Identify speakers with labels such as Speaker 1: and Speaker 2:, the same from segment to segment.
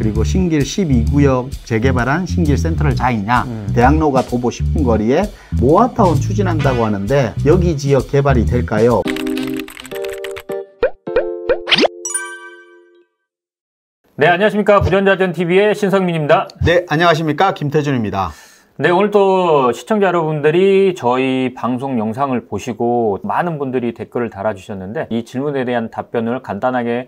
Speaker 1: 그리고 신길 12구역 재개발한 신길 센트럴 자이냐, 대학로가 도보 10분 거리에 모아타운 추진한다고 하는데 여기 지역 개발이 될까요?
Speaker 2: 네, 안녕하십니까. 부전자전TV의 신성민입니다.
Speaker 1: 네, 안녕하십니까. 김태준입니다.
Speaker 2: 네, 오늘 또 시청자 여러분들이 저희 방송 영상을 보시고 많은 분들이 댓글을 달아주셨는데 이 질문에 대한 답변을 간단하게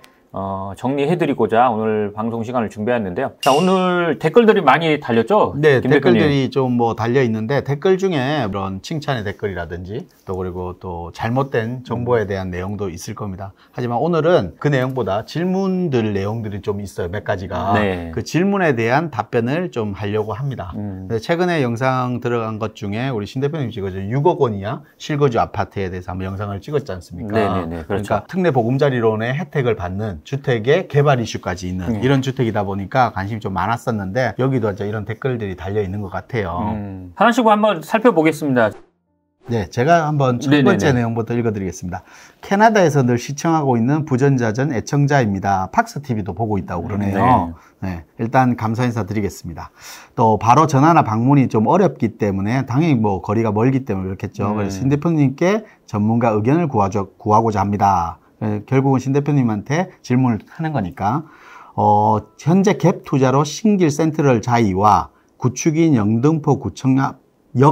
Speaker 2: 정리해드리고자 오늘 방송 시간을 준비했는데요. 자, 오늘 댓글들이 많이 달렸죠?
Speaker 1: 네, 댓글들이 좀 달려있는데 댓글 중에 그런 칭찬의 댓글이라든지 또 그리고 또 잘못된 정보에 대한 내용도 있을 겁니다. 하지만 오늘은 그 내용보다 질문들 내용들이 좀 있어요. 몇 가지가. 네. 그 질문에 대한 답변을 좀 하려고 합니다. 최근에 영상 들어간 것 중에 우리 신 대표님 찍어준 6억 원이야 실거주 아파트에 대해서 한번 영상을 찍었지 않습니까?
Speaker 2: 네네네. 그렇죠.
Speaker 1: 그러니까 특례 보금자리론의 혜택을 받는 주택의 개발 이슈까지 있는 이런 주택이다 보니까 관심이 좀 많았었는데 여기도 이제 이런 댓글들이 달려 있는 것 같아요.
Speaker 2: 하나씩 한번 살펴보겠습니다.
Speaker 1: 네, 제가 한번 첫 번째 내용부터 읽어드리겠습니다. 캐나다에서 늘 시청하고 있는 부전자전 애청자입니다. 팍스TV도 보고 있다고 그러네요. 네, 일단 감사 인사 드리겠습니다. 또 바로 전화나 방문이 좀 어렵기 때문에 당연히 거리가 멀기 때문에 그렇겠죠. 그래서 신 대표님께 전문가 의견을 구하고자 합니다. 결국은 신 대표님한테 질문을 하는 거니까 현재 갭 투자로 신길 센트럴 자이와 구축인 영등포 구청역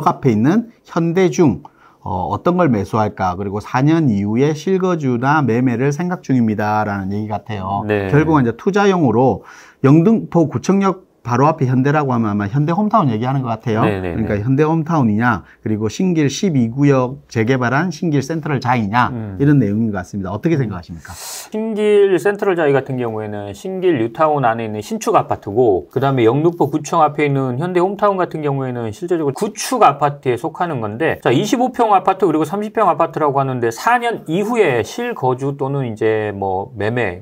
Speaker 1: 앞에 있는 현대중 어떤 걸 매수할까, 그리고 4년 이후에 실거주나 매매를 생각 중입니다 라는 얘기 같아요. 네. 결국은 이제 투자용으로 영등포 구청역 바로 앞에 현대라고 하면 아마 현대 홈타운 얘기하는 것 같아요. 네네네. 그러니까 현대 홈타운이냐, 그리고 신길 12구역 재개발한 신길 센트럴 자이냐, 이런 내용인 것 같습니다. 어떻게 생각하십니까?
Speaker 2: 신길 센트럴 자이 같은 경우에는 신길 뉴타운 안에 있는 신축 아파트고, 그 다음에 영등포 구청 앞에 있는 현대 홈타운 같은 경우에는 실제적으로 구축 아파트에 속하는 건데, 자, 25평 아파트 그리고 30평 아파트라고 하는데 4년 이후에 실거주 또는 이제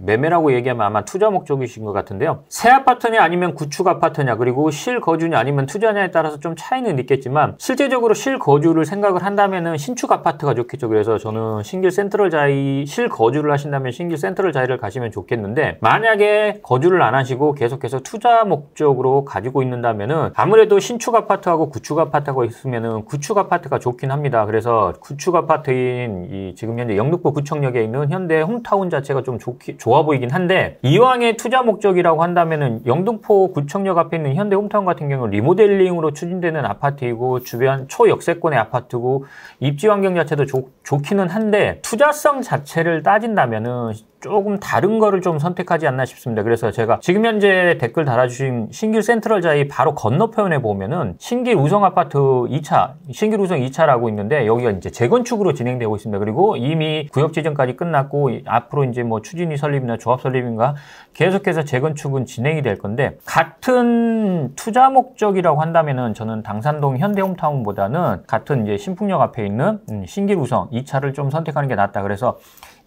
Speaker 2: 매매라고 얘기하면 아마 투자 목적이신 것 같은데요. 새 아파트냐 아니면 구축 아파트냐, 그리고 실거주냐 아니면 투자냐에 따라서 좀 차이는 있겠지만 실제적으로 실거주를 생각을 한다면은 신축 아파트가 좋겠죠. 그래서 저는 신길 센트럴 자이 실거주를 하신다면 신길 센트럴 자이를 가시면 좋겠는데, 만약에 거주를 안 하시고 계속해서 투자 목적으로 가지고 있는다면은 아무래도 신축 아파트하고 구축 아파트가 있으면은 구축 아파트가 좋긴 합니다. 그래서 구축 아파트인 지금 현재 영등포 구청역에 있는 현대 홈타운 자체가 좀 좋아 보이긴 한데, 이왕의 투자 목적이라고 한다면은 영등포 구청 역 앞에 있는 현대 홈타운 같은 경우는 리모델링으로 추진되는 아파트이고 주변 초역세권의 아파트고 입지 환경 자체도 좋기는 한데 투자성 자체를 따진다면은 조금 다른 거를 좀 선택하지 않나 싶습니다. 그래서 제가 지금 현재 댓글 달아주신 신길 센트럴 자이 바로 건너편에 보면은 신길 우성 아파트 2차, 신길 우성 2차라고 있는데 여기가 이제 재건축으로 진행되고 있습니다. 그리고 이미 구역 지정까지 끝났고 앞으로 이제 추진위 설립이나 조합 설립인가 계속해서 재건축은 진행이 될 건데, 같은 투자 목적이라고 한다면은 저는 당산동 현대홈타운보다는 같은 이제 신풍역 앞에 있는 신길 우성 2차를 좀 선택하는 게 낫다. 그래서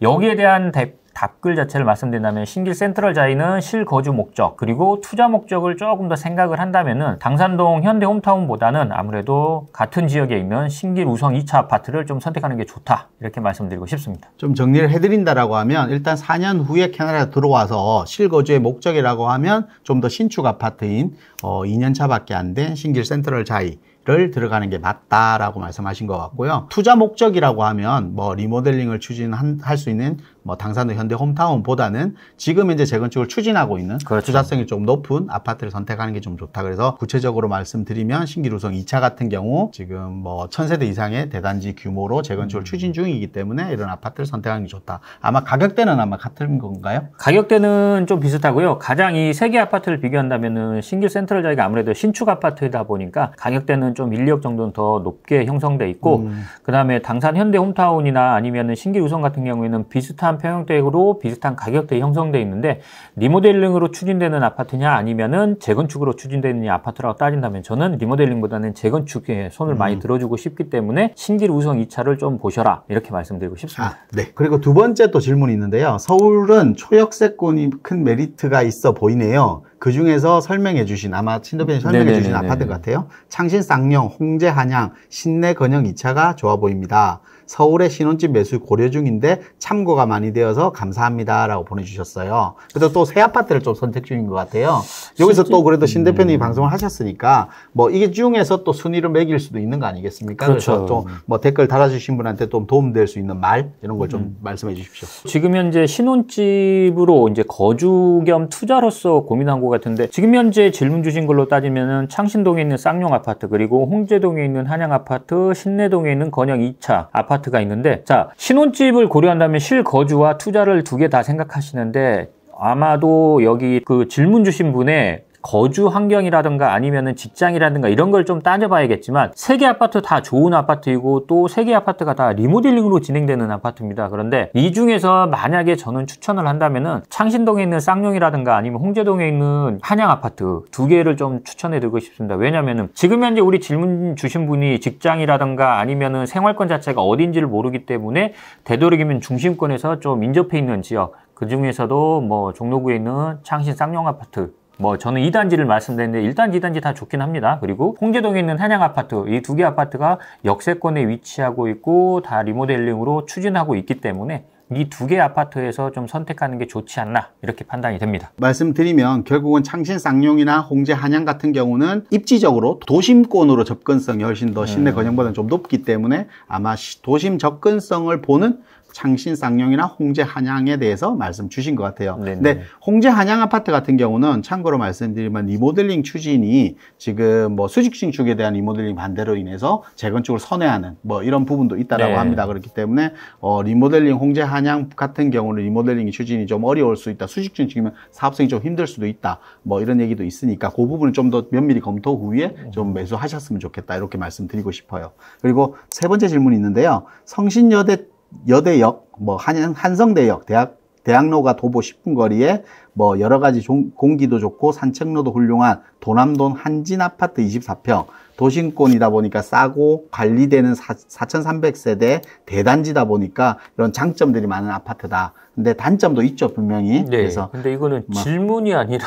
Speaker 2: 여기에 대한 답글 자체를 말씀드린다면 신길 센트럴 자이는 실거주 목적 그리고 투자 목적을 조금 더 생각을 한다면은 당산동 현대 홈타운보다는 아무래도 같은 지역에 있는 신길 우성 2차 아파트를 좀 선택하는 게 좋다, 이렇게 말씀드리고 싶습니다.
Speaker 1: 좀 정리를 해드린다라고 하면 일단 4년 후에 캐나다에 들어와서 실거주의 목적이라고 하면 좀 더 신축 아파트인 2년 차밖에 안 된 신길 센트럴 자이 를 들어가는 게 맞다라고 말씀하신 것 같고요. 투자 목적이라고 하면 리모델링을 추진할 수 있는 당산동 현대 홈타운보다는 지금 현재 재건축을 추진하고 있는 투자성이 좀 높은 아파트를 선택하는 게 좀 좋다. 그래서 구체적으로 말씀드리면 신길 우성 2차 같은 경우 지금 1000세대 이상의 대단지 규모로 재건축을 추진 중이기 때문에 이런 아파트를 선택하는 게 좋다. 아마 가격대는 같은 건가요?
Speaker 2: 가격대는 좀 비슷하고요. 가장 이 세 개 아파트를 비교한다면은 신길 센트럴 자이가 아무래도 신축 아파트이다 보니까 가격대는 좀 1, 2억 정도는 더 높게 형성돼 있고, 그 다음에 당산 현대 홈타운이나 아니면은 신길 우성 같은 경우에는 비슷한 평형대로 비슷한 가격대에 형성돼 있는데, 리모델링으로 추진되는 아파트냐 아니면은 재건축으로 추진되는 아파트라고 따진다면 저는 리모델링보다는 재건축에 손을 많이 들어주고 싶기 때문에 신길 우성 2차를 좀 보셔라, 이렇게 말씀드리고 싶습니다.
Speaker 1: 네. 그리고 두 번째 또 질문이 있는데요. 서울은 초역세권이 큰 메리트가 있어 보이네요. 그 중에서 설명해 주신, 아마 신도변이 설명해 주신 아파트 같아요. 창신 쌍용, 홍제 한양, 신내 건영 2차가 좋아 보입니다. 서울의 신혼집 매수 고려 중인데 참고가 많이 되어서 감사합니다라고 보내주셨어요. 그래도 또 새 아파트를 좀 선택 중인 것 같아요. 여기서 또 그래도 신 대표님이 방송을 하셨으니까 뭐 이게 중에서 또 순위를 매길 수도 있는 거 아니겠습니까?
Speaker 2: 그렇죠.
Speaker 1: 그래서 좀 뭐 댓글 달아주신 분한테 좀 도움될 수 있는 말 이런 걸 좀 말씀해 주십시오.
Speaker 2: 지금 현재 신혼집으로 이제 거주 겸 투자로서 고민한 것 같은데 지금 현재 질문 주신 걸로 따지면은 창신동에 있는 쌍용 아파트 그리고 홍제동에 있는 한양 아파트, 신내동에 있는 건영 2차 아파트가 있는데 자 신혼집을 고려한다면 실거주와 투자를 두 개 다 생각하시는데 아마도 여기 그 질문 주신 분의 거주 환경이라든가 아니면은 직장이라든가 이런 걸 좀 따져봐야겠지만 세 개 아파트 다 좋은 아파트이고 또 세 개 아파트가 다 리모델링으로 진행되는 아파트입니다. 그런데 이 중에서 만약에 저는 추천을 한다면은 창신동에 있는 쌍용이라든가 아니면 홍제동에 있는 한양 아파트 두 개를 좀 추천해드리고 싶습니다. 왜냐면은 지금 현재 우리 질문 주신 분이 직장이라든가 아니면은 생활권 자체가 어딘지를 모르기 때문에 되도록이면 중심권에서 좀 인접해 있는 지역 그 중에서도 뭐 종로구에 있는 창신 쌍용 아파트 뭐 저는 2단지를 말씀드렸는데 1단지, 2단지 다 좋긴 합니다. 그리고 홍제동에 있는 한양 아파트 이 두 개 아파트가 역세권에 위치하고 있고 다 리모델링으로 추진하고 있기 때문에 이 두 개 아파트에서 좀 선택하는 게 좋지 않나 이렇게 판단이 됩니다.
Speaker 1: 말씀드리면 결국은 창신 쌍용이나 홍제 한양 같은 경우는 입지적으로 도심권으로 접근성이 훨씬 더 신내 건영보다는 좀 높기 때문에 아마 도심 접근성을 보는 창신 쌍용이나 홍제 한양에 대해서 말씀 주신 것 같아요. 네네. 근데 홍제 한양 아파트 같은 경우는 참고로 말씀드리면 리모델링 추진이 지금 뭐 수직 신축에 대한 리모델링 반대로 인해서 재건축을 선회하는 뭐 이런 부분도 있다라고 합니다. 그렇기 때문에 리모델링 홍제 한양 같은 경우는 리모델링 추진이 좀 어려울 수 있다. 수직 신축이면 사업성이 좀 힘들 수도 있다. 뭐 이런 얘기도 있으니까 그 부분을 좀 더 면밀히 검토 후에 좀 매수하셨으면 좋겠다. 이렇게 말씀드리고 싶어요. 그리고 세 번째 질문이 있는데요. 여대역, 뭐, 한성대역, 대학로가 도보 10분 거리에 뭐, 여러 가지 공기도 좋고 산책로도 훌륭한 도남동 한진 아파트 24평. 도심권이다 보니까 싸고 관리되는 4,300세대 대단지다 보니까 이런 장점들이 많은 아파트다. 근데 단점도 있죠, 분명히.
Speaker 2: 네.
Speaker 1: 그래서
Speaker 2: 근데 이거는 뭐, 질문이 아니라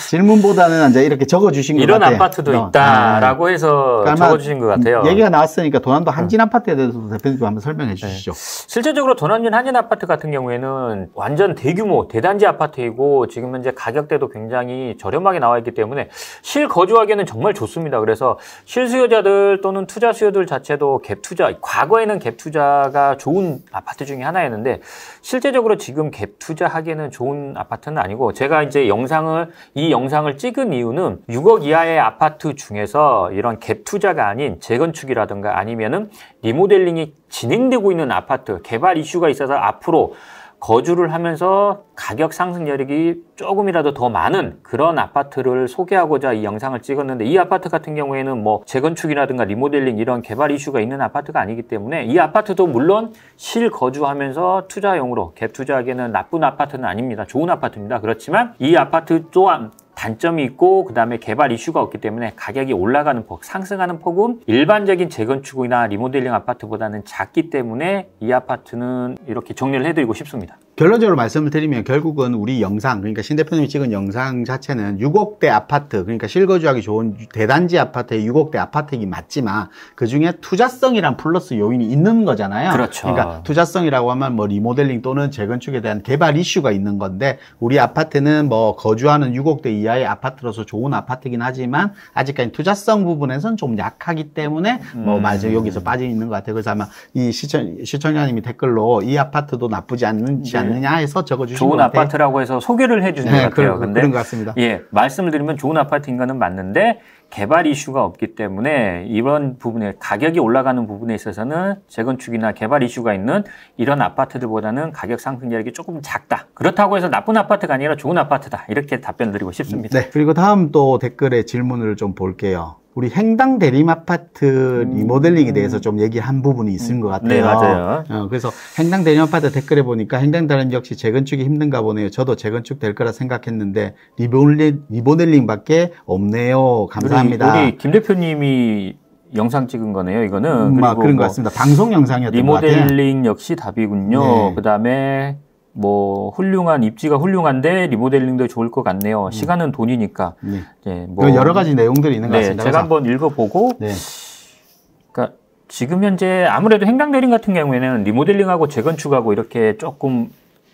Speaker 1: 질문보다는 이제 이렇게 적어주신 것
Speaker 2: 같아요.
Speaker 1: 같아요.
Speaker 2: 이런 아파트도 있다라고 해서 그러니까 적어주신 것 같아요.
Speaker 1: 얘기가 나왔으니까 도남동 한진 아파트에 대해서도 대표님 한번 설명해 주시죠.
Speaker 2: 실제적으로 도남진 한진 아파트 같은 경우에는 완전 대규모 대단지 아파트이고 지금 현재 가격대도 굉장히 저렴하게 나와 있기 때문에 실거주하기에는 정말 좋습니다. 그래서 실수요자들 또는 투자 수요들 자체도 갭투자, 과거에는 갭투자가 좋은 아파트 중에 하나였는데 실제적으로 지금 갭투자하기에는 좋은 아파트는 아니고 제가 이제 이 영상을 찍은 이유는 6억 이하의 아파트 중에서 이런 갭투자가 아닌 재건축이라든가 아니면은 리모델링이 진행되고 있는 아파트, 개발 이슈가 있어서 앞으로 거주를 하면서 가격 상승 여력이 조금이라도 더 많은 그런 아파트를 소개하고자 이 영상을 찍었는데 이 아파트 같은 경우에는 뭐 재건축이라든가 리모델링 이런 개발 이슈가 있는 아파트가 아니기 때문에 이 아파트도 물론 실거주하면서 투자용으로 갭 투자하기에는 나쁜 아파트는 아닙니다. 좋은 아파트입니다. 그렇지만 이 아파트 또한 단점이 있고 그 다음에 개발 이슈가 없기 때문에 가격이 올라가는 폭, 상승하는 폭은 일반적인 재건축이나 리모델링 아파트보다는 작기 때문에 이 아파트는 이렇게 정리를 해드리고 싶습니다.
Speaker 1: 결론적으로 말씀을 드리면 결국은 우리 영상, 그러니까 신 대표님이 찍은 영상 자체는 6억대 아파트, 그러니까 실거주하기 좋은 대단지 아파트의 6억대 아파트이긴 맞지만 그중에 투자성이란 플러스 요인이 있는 거잖아요.
Speaker 2: 그렇죠.
Speaker 1: 그러니까 투자성이라고 하면 뭐 리모델링 또는 재건축에 대한 개발 이슈가 있는 건데 우리 아파트는 뭐 거주하는 6억대 이하의 아파트로서 좋은 아파트이긴 하지만 아직까지 투자성 부분에서는 좀 약하기 때문에 뭐 맞아 여기서 빠져 있는 것 같아요. 그래서 아마 이 시청자님이 댓글로 이 아파트도 나쁘지 않느냐 해서 적어주신
Speaker 2: 좋은
Speaker 1: 것 같아요.
Speaker 2: 아파트라고 해서 소개를 해주신 것 같아요. 근데
Speaker 1: 그런 것 같습니다.
Speaker 2: 예, 말씀을 드리면 좋은 아파트인 거는 맞는데 개발 이슈가 없기 때문에 이런 부분에 가격이 올라가는 부분에 있어서는 재건축이나 개발 이슈가 있는 이런 아파트들보다는 가격 상승 여력이 조금 작다. 그렇다고 해서 나쁜 아파트가 아니라 좋은 아파트다. 이렇게 답변 드리고 싶습니다.
Speaker 1: 네. 그리고 다음 또 댓글에 질문을 좀 볼게요. 우리 행당 대림 아파트 리모델링에 대해서 좀 얘기한 부분이 있는 것 같아요.
Speaker 2: 네, 맞아요.
Speaker 1: 그래서 행당 대림 아파트 댓글에 보니까 행당 대림 역시 재건축이 힘든가 보네요. 저도 재건축 될 거라 생각했는데 리모델링밖에 없네요. 감사합니다.
Speaker 2: 우리 김 대표님이 영상 찍은 거네요, 이거는.
Speaker 1: 그리고 그런 것 같습니다. 방송 영상이었던 것 같아요.
Speaker 2: 리모델링 역시 답이군요. 네. 그다음에 뭐 훌륭한 입지가 훌륭한데 리모델링도 좋을 것 같네요. 시간은 돈이니까. 네.
Speaker 1: 뭐 여러 가지 내용들이 있는 것 같습니다.
Speaker 2: 제가 한번 읽어보고,
Speaker 1: 네.
Speaker 2: 그러니까 지금 현재 아무래도 행당대림 같은 경우에는 리모델링하고 재건축하고 이렇게 조금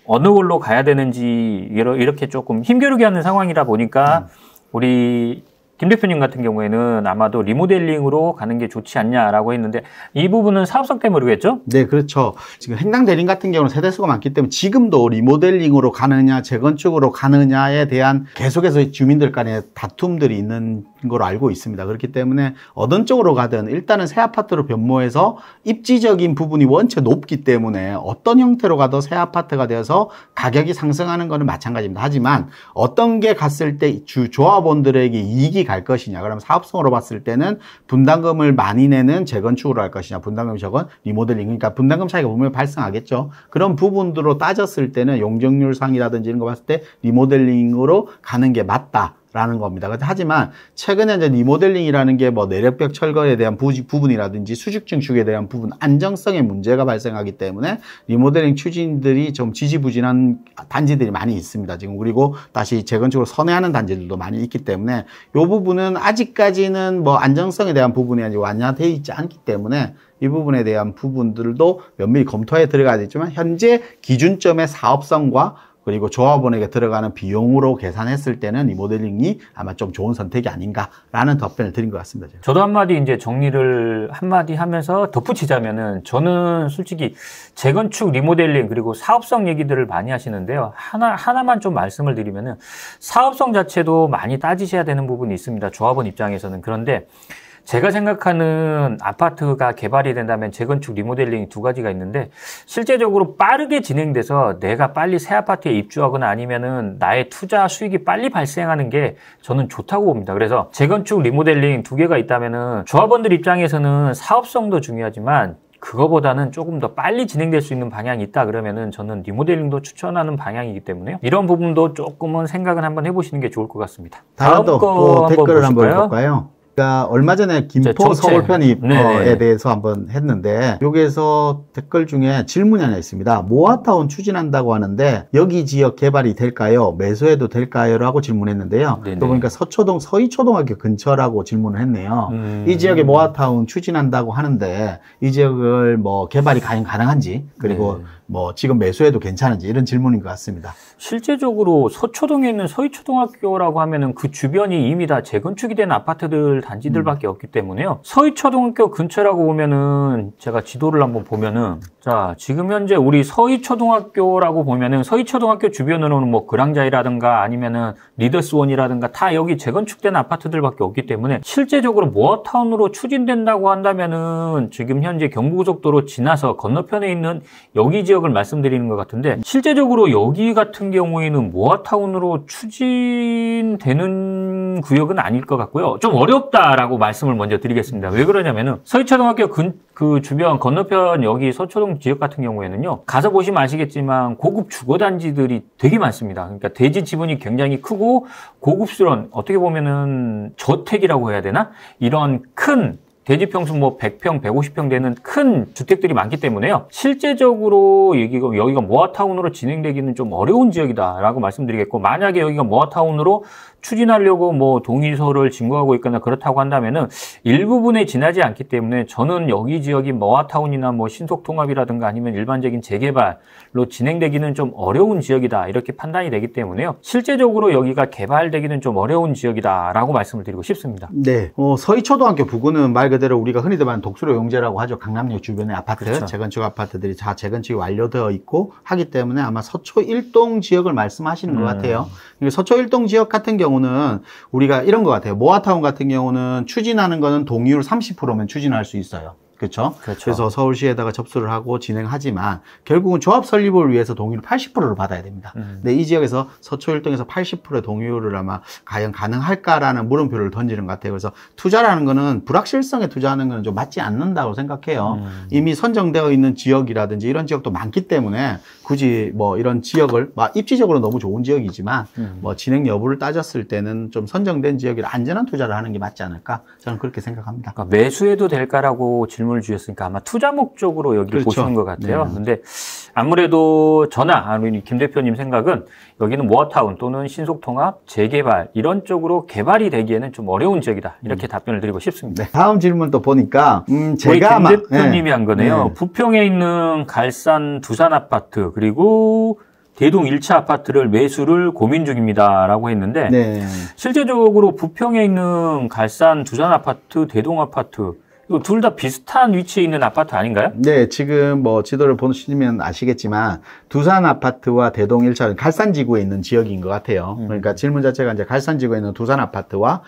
Speaker 2: 어느 걸로 가야 되는지 이렇게 조금 힘겨루게 하는 상황이다 보니까 우리 김 대표님 같은 경우에는 아마도 리모델링으로 가는 게 좋지 않냐라고 했는데 이 부분은 사업성 때문에 그러겠죠?
Speaker 1: 네, 그렇죠. 지금 행당대림 같은 경우는 세대수가 많기 때문에 지금도 리모델링으로 가느냐 재건축으로 가느냐에 대한 계속해서 주민들 간의 다툼들이 있는 걸로 알고 있습니다. 그렇기 때문에 어떤 쪽으로 가든 일단은 새 아파트로 변모해서 입지적인 부분이 원체 높기 때문에 어떤 형태로 가도 새 아파트가 되어서 가격이 상승하는 것은 마찬가지입니다. 하지만 어떤 게 갔을 때 조합원들에게 이익이 갈 것이냐, 그러면 사업성으로 봤을 때는 분담금을 많이 내는 재건축으로 할 것이냐, 분담금이 적은 리모델링, 그러니까 분담금 차이가 분명히 발생하겠죠. 그런 부분들로 따졌을 때는 용적률상이라든지 이런 거 봤을 때 리모델링으로 가는 게 맞다 라는 겁니다. 하지만 최근에 이제 리모델링이라는 게 뭐 내력벽 철거에 대한 부분이라든지 수직 증축에 대한 부분, 안정성에 문제가 발생하기 때문에 리모델링 추진들이 좀 지지부진한 단지들이 많이 있습니다. 지금 그리고 다시 재건축으로 선회하는 단지들도 많이 있기 때문에 이 부분은 아직까지는 뭐 안정성에 대한 부분이 아직 완화되어 있지 않기 때문에 이 부분에 대한 부분들도 면밀히 검토해 들어가야 되지만 현재 기준점의 사업성과 그리고 조합원에게 들어가는 비용으로 계산했을 때는 리모델링이 아마 좀 좋은 선택이 아닌가라는 답변을 드린 것 같습니다. 제가.
Speaker 2: 저도 한마디 이제 정리를 한마디 하면서 덧붙이자면은 저는 솔직히 재건축, 리모델링 그리고 사업성 얘기들을 많이 하시는데요. 하나만 좀 말씀을 드리면은 사업성 자체도 많이 따지셔야 되는 부분이 있습니다. 조합원 입장에서는. 그런데 제가 생각하는 아파트가 개발이 된다면 재건축, 리모델링 두 가지가 있는데 실제적으로 빠르게 진행돼서 내가 빨리 새 아파트에 입주하거나 아니면은 나의 투자 수익이 빨리 발생하는 게 저는 좋다고 봅니다. 그래서 재건축, 리모델링 두 개가 있다면은 조합원들 입장에서는 사업성도 중요하지만 그거보다는 조금 더 빨리 진행될 수 있는 방향이 있다 그러면은 저는 리모델링도 추천하는 방향이기 때문에요. 이런 부분도 조금은 생각은 한번 해보시는 게 좋을 것 같습니다.
Speaker 1: 다음 또 댓글을 한번 볼까요? 그러니까 얼마 전에 김포 서울 편입에 대해서 한번 했는데 여기에서 댓글 중에 질문이 하나 있습니다. 모아타운 추진한다고 하는데 여기 지역 개발이 될까요? 매수해도 될까요? 라고 질문했는데요. 또 보니까 서희초등학교 근처라고 질문을 했네요. 이 지역에 모아타운 추진한다고 하는데 이 지역을 뭐 개발이 과연 가능한지 그리고 뭐 지금 매수해도 괜찮은지 이런 질문인 것 같습니다.
Speaker 2: 실제적으로 서초동에 있는 서희초등학교라고 하면은 그 주변이 이미 다 재건축이 된 아파트들 단지들밖에 없기 때문에요. 서희초등학교 근처라고 보면은 제가 지도를 한번 보면은 자 지금 현재 우리 서희초등학교라고 보면은 서희초등학교 주변으로는 뭐 그랑자이라든가 아니면은 리더스원이라든가 다 여기 재건축된 아파트들밖에 없기 때문에 실제적으로 모아타운으로 추진된다고 한다면은 지금 현재 경부고속도로 지나서 건너편에 있는 여기 지역을 말씀드리는 것 같은데 실제적으로 여기 같은 경우에는 모아타운으로 추진되는 구역은 아닐 것 같고요. 좀 어렵다라고 말씀을 먼저 드리겠습니다. 왜 그러냐면은 서희초등학교 그 주변 건너편 여기 서초동 지역 같은 경우에는요. 가서 보시면 아시겠지만 고급 주거단지들이 되게 많습니다. 그러니까 대지 지분이 굉장히 크고 고급스러운 어떻게 보면은 저택이라고 해야 되나? 이런 큰 대지 평수 뭐 100평, 150평 되는 큰 주택들이 많기 때문에요. 실제적으로 여기가 모아타운으로 진행되기는 좀 어려운 지역이다라고 말씀드리겠고 만약에 여기가 모아타운으로 추진하려고 뭐 동의서를 진구하고 있거나 그렇다고 한다면은 일부분에 지나지 않기 때문에 저는 여기 지역이 모아타운이나 뭐 신속통합이라든가 아니면 일반적인 재개발로 진행되기는 좀 어려운 지역이다 이렇게 판단이 되기 때문에요. 실제적으로 여기가 개발되기는 좀 어려운 지역이다라고 말씀을 드리고 싶습니다.
Speaker 1: 네, 서희초등학교 부근은 말 그대로 우리가 흔히들 말하는 독수리 용제라고 하죠. 강남역 주변의 아파트, 그렇죠. 재건축 아파트들이 다 재건축이 완료되어 있고 하기 때문에 아마 서초 1동 지역을 말씀하시는 것 같아요. 서초 1동 지역 같은 경우는 우리가 이런 것 같아요. 모아타운 같은 경우는 추진하는 거는 동의율 30%면 추진할 수 있어요. 그렇죠? 그래서 서울시에다가 접수를 하고 진행하지만 결국은 조합 설립을 위해서 동의율 80%를 받아야 됩니다. 근데 이 지역에서 서초 1동에서 80%의 동의율을 아마 과연 가능할까라는 물음표를 던지는 것 같아요. 그래서 투자라는 거는 불확실성에 투자하는 거는 좀 맞지 않는다고 생각해요. 이미 선정되어 있는 지역이라든지 이런 지역도 많기 때문에 굳이 뭐 이런 지역을 입지적으로 너무 좋은 지역이지만 뭐 진행 여부를 따졌을 때는 좀 선정된 지역이라 안전한 투자를 하는 게 맞지 않을까 저는 그렇게 생각합니다.
Speaker 2: 그러니까 매수해도 될까라고 질문을 주셨으니까 아마 투자 목적으로 여기를
Speaker 1: 그렇죠.
Speaker 2: 보시는 것 같아요.
Speaker 1: 네.
Speaker 2: 근데 아무래도 저나 우리 김 대표님 생각은 여기는 모아타운 또는 신속통합, 재개발 이런 쪽으로 개발이 되기에는 좀 어려운 지역이다. 이렇게 답변을 드리고 싶습니다.
Speaker 1: 네. 다음 질문 또 보니까
Speaker 2: 제가 우리 김 대표님이 한 거네요. 부평에 있는 갈산 두산 아파트 그리고 대동 1차 아파트를 매수를 고민 중입니다라고 했는데 실제적으로 부평에 있는 갈산 두산 아파트, 대동 아파트 이거 둘 다 비슷한 위치에 있는 아파트 아닌가요?
Speaker 1: 네, 지금 뭐 지도를 보시면 아시겠지만 두산 아파트와 대동 1차는 갈산지구에 있는 지역인 것 같아요. 그러니까 질문 자체가 이제 갈산지구에 있는 두산 아파트와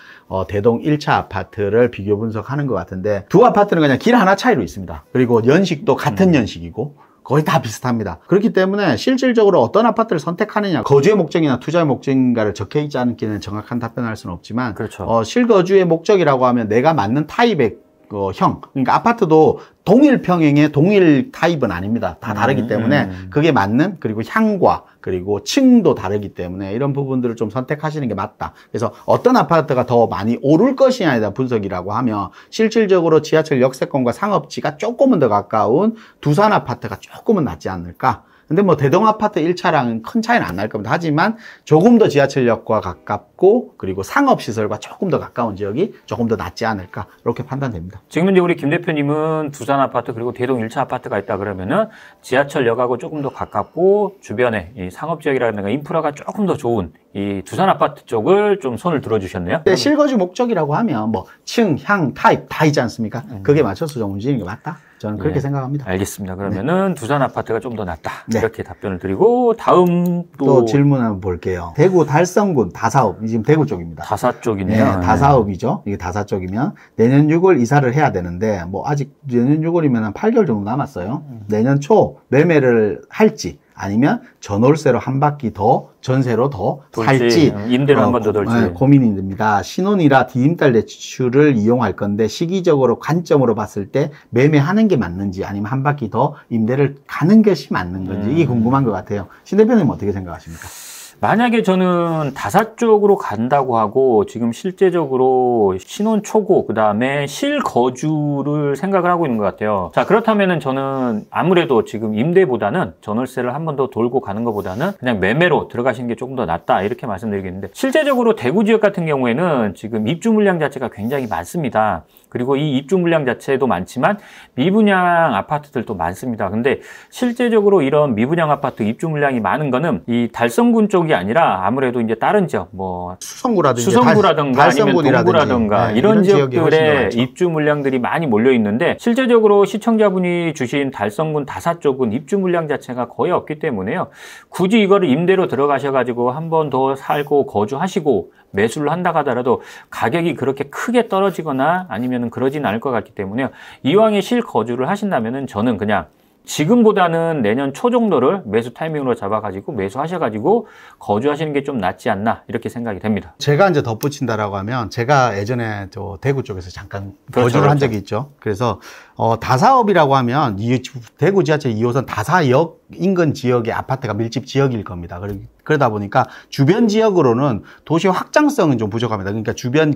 Speaker 1: 대동 1차 아파트를 비교 분석하는 것 같은데 두 아파트는 그냥 길 하나 차이로 있습니다. 그리고 연식도 같은 연식이고 거의 다 비슷합니다. 그렇기 때문에 실질적으로 어떤 아파트를 선택하느냐, 거주의 목적이나 투자의 목적인가를 적혀 있지 않기는 정확한 답변을 할 수는 없지만
Speaker 2: 그렇죠.
Speaker 1: 실거주의 목적이라고 하면 내가 맞는 타입의 그러니까 아파트도 동일 평형의 동일 타입은 아닙니다. 다 다르기 때문에 그게 맞는 그리고 향과 그리고 층도 다르기 때문에 이런 부분들을 좀 선택하시는 게 맞다. 그래서 어떤 아파트가 더 많이 오를 것이냐에 대한 분석이라고 하면 실질적으로 지하철 역세권과 상업지가 조금은 더 가까운 두산 아파트가 조금은 낫지 않을까. 근데 뭐 대동 아파트 1차랑은 큰 차이는 안 날 겁니다. 하지만 조금 더 지하철역과 가깝고 그리고 상업시설과 조금 더 가까운 지역이 조금 더 낫지 않을까 이렇게 판단됩니다.
Speaker 2: 지금 이제 우리 김 대표님은 두산 아파트 그리고 대동 1차 아파트가 있다 그러면은 지하철역하고 조금 더 가깝고 주변에 이 상업지역이라든가 인프라가 조금 더 좋은 이 두산 아파트 쪽을 좀 손을 들어주셨네요.
Speaker 1: 네, 실거주 목적이라고 하면 뭐 층, 향, 타입 다 있지 않습니까? 그게 맞춰서 좀 움직이는 게 맞다. 저는 그렇게 생각합니다.
Speaker 2: 알겠습니다. 그러면은 두산 아파트가 좀 더 낫다. 이렇게 답변을 드리고 다음
Speaker 1: 또 질문 한번 볼게요. 대구 달성군 다사읍, 지금 대구 쪽입니다.
Speaker 2: 다사 쪽이네요.
Speaker 1: 네, 다사읍이죠. 이게 다사 쪽이면 내년 6월 이사를 해야 되는데 뭐 아직 내년 6월이면 한 8개월 정도 남았어요. 내년 초 매매를 할지 아니면 전월세로 한 바퀴 더 전세로 더 살지
Speaker 2: 임대로 한 번 더 돌지
Speaker 1: 고민이 됩니다. 신혼이라 디딤달 대출을 이용할 건데 시기적으로 관점으로 봤을 때 매매하는 게 맞는지 아니면 한 바퀴 더 임대를 가는 것이 맞는 건지 이게 궁금한 것 같아요. 신 대표님 어떻게 생각하십니까?
Speaker 2: 만약에 저는 다사 쪽으로 간다고 하고 지금 실제적으로 신혼 초고 그다음에 실거주를 생각을 하고 있는 것 같아요. 자, 그렇다면은 저는 아무래도 지금 임대보다는 전월세를 한 번 더 돌고 가는 것보다는 그냥 매매로 들어가시는 게 조금 더 낫다 이렇게 말씀드리겠는데 실제적으로 대구 지역 같은 경우에는 지금 입주 물량 자체가 굉장히 많습니다. 그리고 이 입주 물량 자체도 많지만 미분양 아파트들도 많습니다. 근데 실제적으로 이런 미분양 아파트 입주 물량이 많은 거는 이 달성군 쪽이 아니라 아무래도 이제 다른 지역 뭐 수성구라든가 아니면 동구라든가 이런 지역들의 입주 물량들이 많이 몰려 있는데 실제적으로 시청자분이 주신 달성군 다사 쪽은 입주 물량 자체가 거의 없기 때문에요. 굳이 이거를 임대로 들어가셔가지고 한 번 더 살고 거주하시고 매수를 한다 하더라도 가격이 그렇게 크게 떨어지거나 아니면 그러진 않을 것 같기 때문에 이왕에 실거주를 하신다면은 저는 그냥 지금보다는 내년 초 정도를 매수 타이밍으로 잡아가지고 매수하셔가지고 거주하시는 게 좀 낫지 않나 이렇게 생각이 됩니다.
Speaker 1: 제가 이제 덧붙인다라고 하면 제가 예전에 저 대구 쪽에서 잠깐 거주를 한 적이 있죠. 그래서 다사업이라고 하면 대구 지하철 2호선 다사역 인근 지역의 아파트가 밀집 지역일 겁니다. 그러다 보니까 주변 지역으로는 도시 확장성은 좀 부족합니다. 그러니까 주변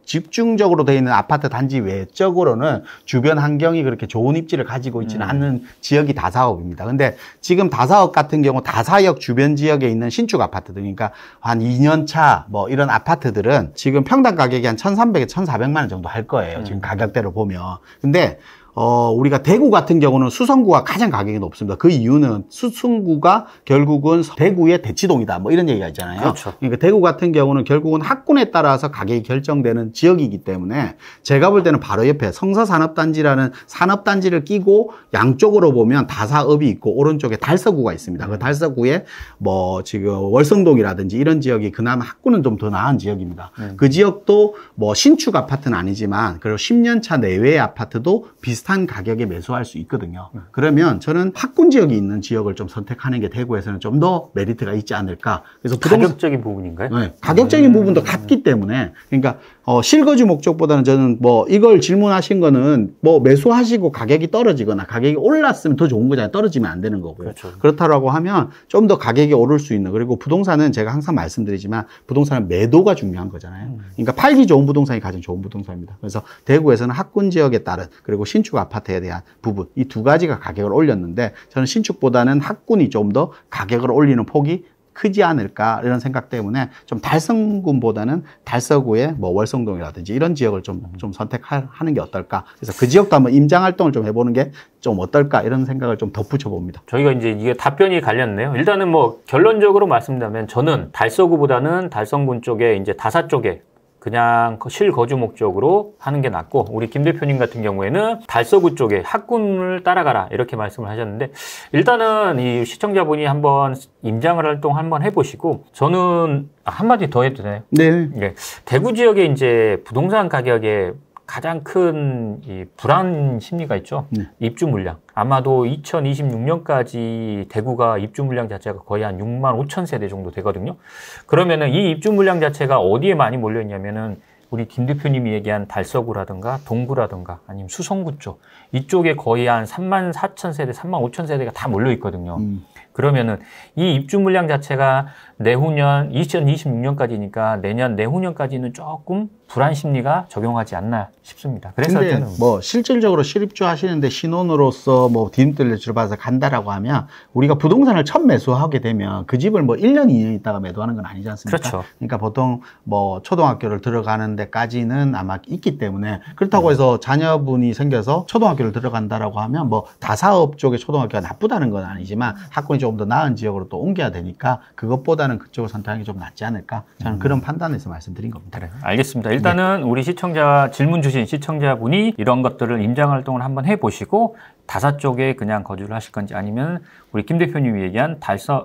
Speaker 1: 집중적으로 되어 있는 아파트 단지 외적으로는 주변 환경이 그렇게 좋은 입지를 가지고 있지는 않는 지역이 다사업입니다. 근데 지금 다사업 같은 경우 다사역 주변 지역에 있는 신축 아파트들, 그러니까 한 2년 차 뭐 이런 아파트들은 지금 평당 가격이 한 1,300에서 1,400만 원 정도 할 거예요. 지금 가격대로 보면. 근데 우리가 대구 같은 경우는 수성구가 가장 가격이 높습니다. 그 이유는 수성구가 결국은 대구의 대치동이다. 뭐 이런 얘기가 있잖아요.
Speaker 2: 그렇죠.
Speaker 1: 그러니까 대구 같은 경우는 결국은 학군에 따라서 가격이 결정되는 지역이기 때문에 제가 볼 때는 바로 옆에 성서산업단지라는 산업단지를 끼고 양쪽으로 보면 다사읍이 있고 오른쪽에 달서구가 있습니다. 그 달서구에 뭐 지금 월성동이라든지 이런 지역이 그나마 학군은 좀 더 나은 지역입니다. 그 지역도 뭐 신축 아파트는 아니지만 그리고 10년 차 내외의 아파트도 비슷한 비슷한 가격에 매수할 수 있거든요. 그러면 저는 학군 지역이 있는 지역을 좀 선택하는 게 대구에서는 좀 더 메리트가 있지 않을까. 그래서
Speaker 2: 가격적인 부분인가요?
Speaker 1: 네, 가격적인 부분도 같기 때문에 그러니까 실거주 목적보다는 저는 뭐 이걸 질문하신 거는 뭐 매수하시고 가격이 떨어지거나 가격이 올랐으면 더 좋은 거잖아요. 떨어지면 안 되는 거고요.
Speaker 2: 그렇죠.
Speaker 1: 그렇다라고 하면 좀 더 가격이 오를 수 있는, 그리고 부동산은 제가 항상 말씀드리지만 부동산은 매도가 중요한 거잖아요. 그러니까 팔기 좋은 부동산이 가장 좋은 부동산입니다. 그래서 대구에서는 학군 지역에 따른 그리고 신축 아파트에 대한 부분, 이 두 가지가 가격을 올렸는데 저는 신축보다는 학군이 좀 더 가격을 올리는 폭이 크지 않을까 이런 생각 때문에 좀 달성군보다는 달서구의 뭐 월성동이라든지 이런 지역을 좀 선택하는 게 어떨까. 그래서 그 지역도 한번 임장 활동을 좀 해보는 게 좀 어떨까 이런 생각을 좀 덧붙여 봅니다.
Speaker 2: 저희가 이제 이게 답변이 갈렸네요. 일단은 뭐 결론적으로 말씀드리면 저는 달서구보다는 달성군 쪽에 이제 다사 쪽에 그냥 실거주 목적으로 하는 게 낫고, 우리 김 대표님 같은 경우에는 달서구 쪽에 학군을 따라가라 이렇게 말씀을 하셨는데, 일단은 이 시청자분이 한번 임장을 활동 한번 해보시고, 저는 한마디 더 해도 되나요?
Speaker 1: 네.
Speaker 2: 네. 대구 지역에 이제 부동산 가격에 가장 큰 이 불안 심리가 있죠. 입주 물량. 아마도 2026년까지 대구가 입주 물량 자체가 거의 한 6만 5천 세대 정도 되거든요. 그러면은 이 입주 물량 자체가 어디에 많이 몰려 있냐면은 우리 김 대표님이 얘기한 달서구라든가 동구라든가 아니면 수성구 쪽, 이쪽에 거의 한 3만 4천 세대, 3만 5천 세대가 다 몰려 있거든요. 그러면은 이 입주 물량 자체가 내후년 2026년까지니까 내년 내후년까지는 조금 불안 심리가 적용하지 않나 싶습니다. 그래서
Speaker 1: 근데
Speaker 2: 저는
Speaker 1: 뭐 실질적으로 실입주 하시는데 신혼으로서 뭐 디딤돌을 들어봐서 간다라고 하면 우리가 부동산을 첫 매수하게 되면 그 집을 뭐 1년, 2년 있다가 매도하는 건 아니지 않습니까?
Speaker 2: 그렇죠.
Speaker 1: 그러니까 보통 뭐 초등학교를 들어가는 데까지는 아마 있기 때문에, 그렇다고 해서 자녀분이 생겨서 초등학교를 들어간다라고 하면 뭐 다사업 쪽의 초등학교가 나쁘다는 건 아니지만 학군이 조금 더 나은 지역으로 또 옮겨야 되니까 그것보다는 그쪽을 선택하는 게 좀 낫지 않을까. 저는 그런 판단에서 말씀드린 겁니다.
Speaker 2: 그래, 알겠습니다. 일단은 우리 시청자, 질문 주신 시청자분이 이런 것들을 임장 활동을 한번 해보시고 다사 쪽에 그냥 거주를 하실 건지 아니면 우리 김 대표님이 얘기한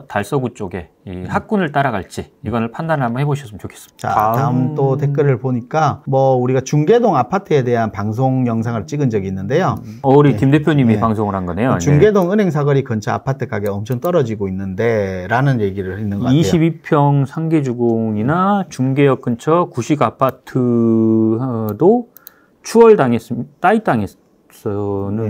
Speaker 2: 달서구 쪽에 이 학군을 따라갈지 이거를 판단을 한번 해보셨으면 좋겠습니다.
Speaker 1: 자, 다음 또 댓글을 보니까 뭐 우리가 중계동 아파트에 대한 방송 영상을 찍은 적이 있는데요.
Speaker 2: 우리 김 대표님이 방송을 한 거네요.
Speaker 1: 중계동 은행 사거리 근처 아파트 가격 엄청 떨어지고 있는데 라는 얘기를 했는 것 같아요.
Speaker 2: 22평 상계주공이나 중계역 근처 구식 아파트도 추월당했습니다. 따위당했습니다.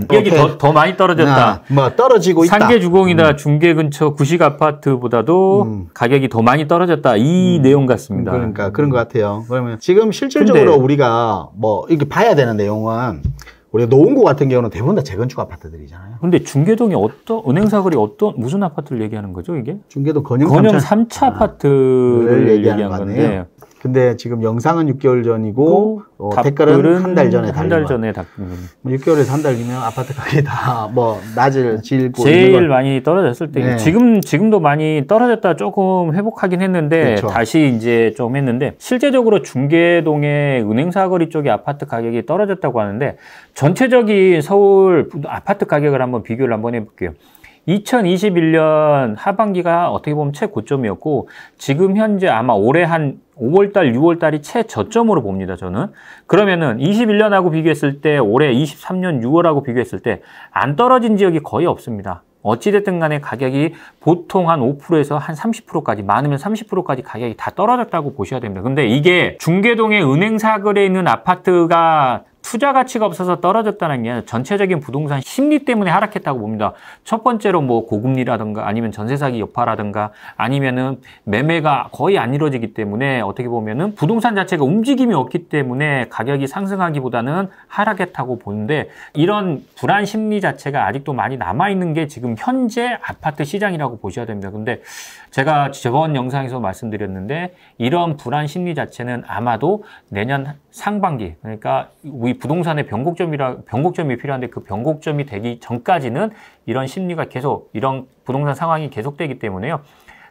Speaker 2: 가격이 더 많이 떨어졌다.
Speaker 1: 뭐 떨어지고 있다.
Speaker 2: 상계 주공이나 중계 근처 구식 아파트보다도 가격이 더 많이 떨어졌다. 이 내용 같습니다.
Speaker 1: 그러니까 그런 것 같아요. 그러면 지금 실질적으로 우리가 뭐 이렇게 봐야 되는 내용은, 우리가 노원구 같은 경우는 대부분 다 재건축 아파트들이잖아요.
Speaker 2: 근데 중계동이 은행 사거리 무슨 아파트를 얘기하는 거죠, 이게?
Speaker 1: 중계동 건영
Speaker 2: 3차 아파트를 얘기하는 건데.
Speaker 1: 근데 지금 영상은 6개월 전이고 댓글은 한 달 전에 달린
Speaker 2: 한 달 전에 답변.
Speaker 1: 6개월에서 한 달이면 아파트 가격이 다 뭐 낮을 질고
Speaker 2: 제일 많이 떨어졌을 때 지금도 많이 떨어졌다 조금 회복하긴 했는데 그렇죠. 다시 이제 좀 했는데, 실제적으로 중계동의 은행 사거리 쪽의 아파트 가격이 떨어졌다고 하는데 전체적인 서울 아파트 가격을 한번 비교를 한번 해볼게요. 2021년 하반기가 어떻게 보면 최고점이었고 지금 현재 아마 올해 한 5월달, 6월달이 최저점으로 봅니다, 저는. 그러면은 21년하고 비교했을 때 올해 23년 6월하고 비교했을 때 안 떨어진 지역이 거의 없습니다. 어찌됐든 간에 가격이 보통 한 5%에서 한 30%까지, 많으면 30%까지 가격이 다 떨어졌다고 보셔야 됩니다. 근데 이게 중계동의 은행 사거리에 있는 아파트가 투자 가치가 없어서 떨어졌다는 게 전체적인 부동산 심리 때문에 하락했다고 봅니다. 첫 번째로 뭐 고금리라든가 아니면 전세 사기 여파라든가 아니면은 매매가 거의 안 이루어지기 때문에 어떻게 보면은 부동산 자체가 움직임이 없기 때문에 가격이 상승하기보다는 하락했다고 보는데, 이런 불안 심리 자체가 아직도 많이 남아있는 게 지금 현재 아파트 시장이라고 보셔야 됩니다. 근데 제가 저번 영상에서 말씀드렸는데 이런 불안 심리 자체는 아마도 내년 상반기, 그러니까 우리 부동산의 변곡점이 필요한데 그 변곡점이 되기 전까지는 이런 심리가 계속, 이런 부동산 상황이 계속되기 때문에요.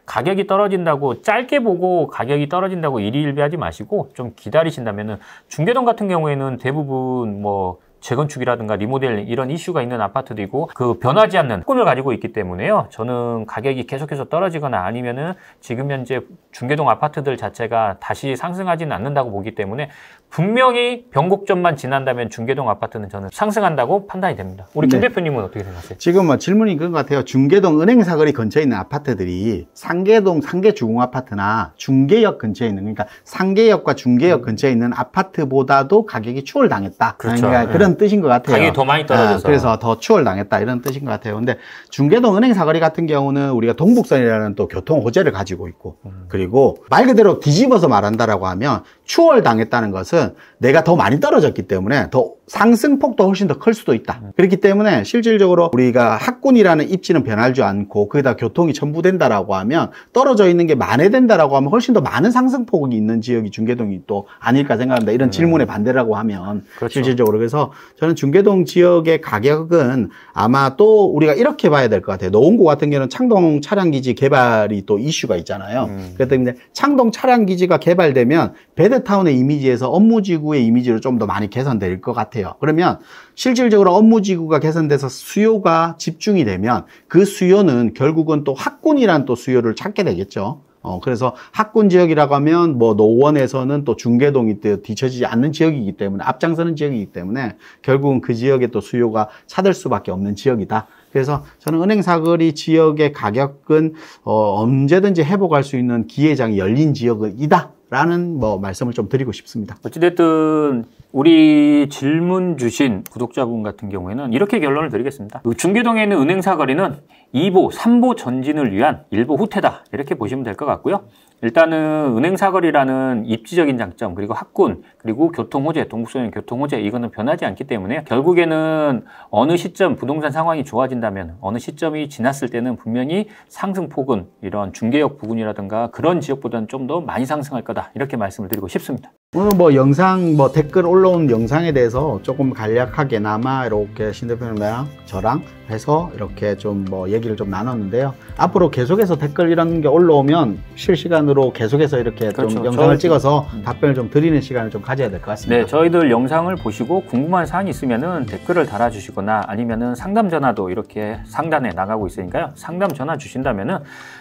Speaker 2: 가격이 떨어진다고 짧게 보고 가격이 떨어진다고 일희일비하지 마시고 좀 기다리신다면은, 중계동 같은 경우에는 대부분 뭐 재건축이라든가 리모델링 이런 이슈가 있는 아파트도 있고 그 변하지 않는 학군을 가지고 있기 때문에요. 저는 가격이 계속해서 떨어지거나 아니면은 지금 현재 중계동 아파트들 자체가 다시 상승하지는 않는다고 보기 때문에 분명히 변곡점만 지난다면 중계동 아파트는 저는 상승한다고 판단이 됩니다. 우리 김 대표님은 어떻게 생각하세요?
Speaker 1: 지금 뭐 질문이 그런 것 같아요. 중계동 은행사거리 근처에 있는 아파트들이 상계동 상계주공아파트나 중계역 근처에 있는, 그러니까 상계역과 중계역 근처에 있는 아파트보다도 가격이 추월당했다.
Speaker 2: 그렇죠.
Speaker 1: 그러니까 그런 뜻인 것 같아요.
Speaker 2: 가격이 더 많이 떨어져서.
Speaker 1: 그래서 더 추월당했다 이런 뜻인 것 같아요. 근데 중계동 은행사거리 같은 경우는 우리가 동북선이라는 또 교통 호재를 가지고 있고, 그리고 말 그대로 뒤집어서 말한다라고 하면 추월당했다는 것은 내가 더 많이 떨어졌기 때문에 더 상승폭도 훨씬 더 클 수도 있다. 그렇기 때문에 실질적으로 우리가 학군이라는 입지는 변하지 않고 거기다 교통이 첨부된다라고 하면 떨어져 있는 게 만회된다라고 하면 훨씬 더 많은 상승폭이 있는 지역이 중계동이 또 아닐까 생각합니다. 이런 질문에 반대라고 하면
Speaker 2: 그렇죠.
Speaker 1: 실질적으로. 그래서 저는 중계동 지역의 가격은 아마 또 우리가 이렇게 봐야 될 것 같아요. 노원구 같은 경우는 창동 차량기지 개발이 또 이슈가 있잖아요. 그렇기 때문에 창동 차량기지가 개발되면 베드타운의 이미지에서 업무지구의 이미지로 좀 더 많이 개선될 것 같아요. 그러면 실질적으로 업무지구가 개선돼서 수요가 집중이 되면 그 수요는 결국은 또 학군이란 또 수요를 찾게 되겠죠. 그래서 학군 지역이라고 하면 뭐 노원에서는 또 중계동이 뒤처지지 않는 지역이기 때문에 앞장서는 지역이기 때문에 결국은 그 지역에 또 수요가 차들 수밖에 없는 지역이다. 그래서 저는 은행사거리 지역의 가격은 언제든지 회복할 수 있는 기회장이 열린 지역이다. 라는 말씀을 좀 드리고 싶습니다.
Speaker 2: 어찌됐든 우리 질문 주신 구독자분 같은 경우에는 이렇게 결론을 드리겠습니다. 중계동에 있는 은행사거리는 2보, 3보 전진을 위한 1보 후퇴다. 이렇게 보시면 될 것 같고요. 일단은 은행사거리라는 입지적인 장점, 그리고 학군, 그리고 교통호재, 동북선의 교통호재, 이거는 변하지 않기 때문에 결국에는 어느 시점 부동산 상황이 좋아진다면 어느 시점이 지났을 때는 분명히 상승폭은 이런 중계역 부근이라든가 그런 지역보다는 좀 더 많이 상승할 거다. 이렇게 말씀을 드리고 싶습니다.
Speaker 1: 오늘 영상 댓글 올라온 영상에 대해서 조금 간략하게나마 이렇게 신 대표님이랑 저랑 해서 이렇게 좀 얘기를 좀 나눴는데요. 앞으로 계속해서 댓글 이런 게 올라오면 실시간으로 계속해서 이렇게
Speaker 2: 그렇죠.
Speaker 1: 좀 영상을 찍어서 답변을 좀 드리는 시간을 좀 가져야 될 것 같습니다.
Speaker 2: 네, 저희들 영상을 보시고 궁금한 사항이 있으면은 댓글을 달아주시거나 아니면은 상담 전화도 이렇게 상단에 나가고 있으니까요. 상담 전화 주신다면은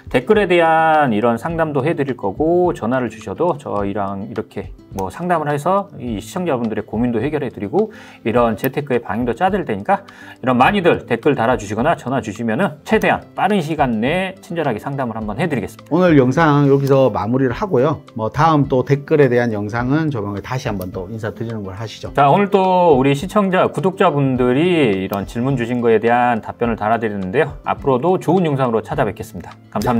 Speaker 2: 댓글에 대한 이런 상담도 해드릴 거고 전화를 주셔도 저희랑 이렇게 상담을 해서 이 시청자분들의 고민도 해결해드리고 이런 재테크의 방향도 짜드릴 테니까 이런 많이들 댓글 달아주시거나 전화 주시면은 최대한 빠른 시간 내에 친절하게 상담을 한번 해드리겠습니다.
Speaker 1: 오늘 영상 여기서 마무리를 하고요. 다음 또 댓글에 대한 영상은 조만간 다시 한번 또 인사드리는 걸 하시죠.
Speaker 2: 자, 오늘 또 우리 구독자분들이 이런 질문 주신 거에 대한 답변을 달아드리는데요. 앞으로도 좋은 영상으로 찾아뵙겠습니다. 감사합니다.